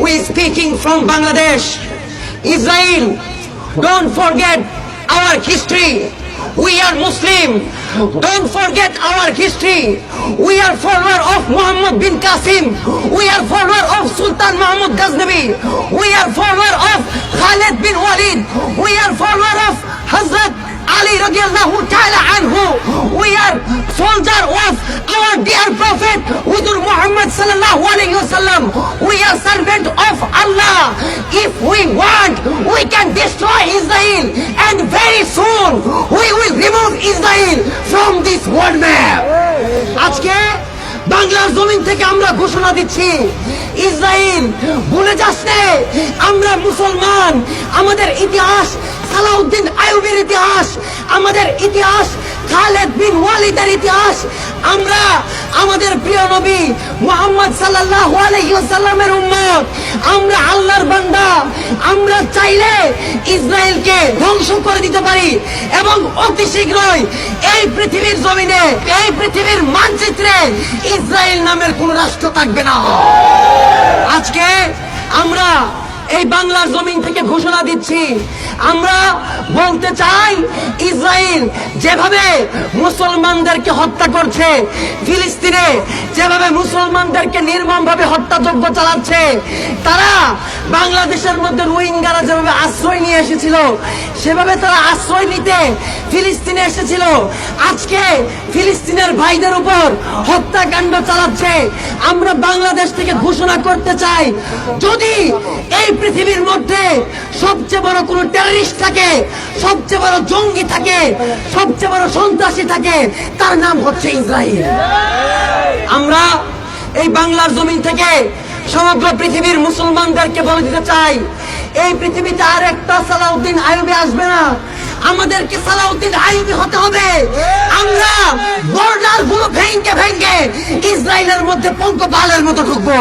we speaking from Bangladesh. Israel, don't forget our history. We are Muslim. Don't forget our history. We are follower of Muhammad bin Qasim. We are follower of Sultan Mahmud Ghaznavi. We are follower of Khalid bin Walid. We are follower of Hazrat Ali radiallahu ta'ala anhu. We are soldier of our dear Prophet Hudur Muhammad sallallahu alayhi wasallam. We are servant of Allah. If we want, we can destroy Israel, and very soon we will remove Israel from this world map. আজকে বাংলার জমিন থেকে আমরা ঘোষণা দিচ্ছি, Israel ভুলে যাচ্ছে আমরা মুসলমান। আমাদের ইতিহাস সালাউদ্দিন আইয়ুবের ইতিহাস, আমাদের ইতিহাস খালেদ বিন ওয়ালিদের ইতিহাস। আমরা আমাদের প্রিয় নবী মুহাম্মদ সাল্লাল্লাহু আলাইহি ওয়াসাল্লামের উম্মত, আমরা আল্লাহর বান্দা। আমরা চাইলে ইসরায়েলকে ধ্বংস করে দিতে পারি এবং অতি শীঘ্রই এই পৃথিবীর জমিনে, এই পৃথিবীর মানচিত্রে ইসরায়েল নামের কোন রাষ্ট্র থাকবে না। আজকে আমরা এই বাংলার জমিন থেকে ঘোষণা দিচ্ছি, আমরা বলতে চাই ইসরায়েল যেভাবে মুসলমানদেরকে হত্যা করছে, ফিলিস্তিনে যেভাবে মুসলমানদেরকে নির্মমভাবে হত্যাযজ্ঞ চালাচ্ছে, তারা বাংলাদেশের মধ্যে রোহিঙ্গারা যেভাবে আশ্রয় নিয়ে এসেছিল, সেভাবে তারা আশ্রয় নিতে ফিলিস্তিনে এসেছিল। আজকে ফিলিস্তিনের ভাইদের উপর হত্যাকাণ্ড চালাচ্ছে। আমরা বাংলাদেশ থেকে ঘোষণা করতে চাই, যদি এই পৃথিবীর মধ্যে সবচেয়ে বড় কোন টেররিস্ট থাকে, সবচেয়ে বড় জঙ্গি থাকে, সবচেয়ে বড় সন্ত্রাসী থাকে, তার নাম হচ্ছে ইসরায়েল। আমরা এই বাংলার জমিন থেকে সমগ্র পৃথিবীর মুসলমানদেরকে বলে দিতে চাই, এই পৃথিবীতে আর একটা সালাউদ্দিন আইয়ুবী আসবে না। আমাদেরকে সালাউদ্দিন আইয়ুবী হতে হবে। আমরা বর্ডার গুলো ভেঙে ভেঙে ইসরায়েলের মধ্যে পঙ্কপালের মতো ঢুকবো।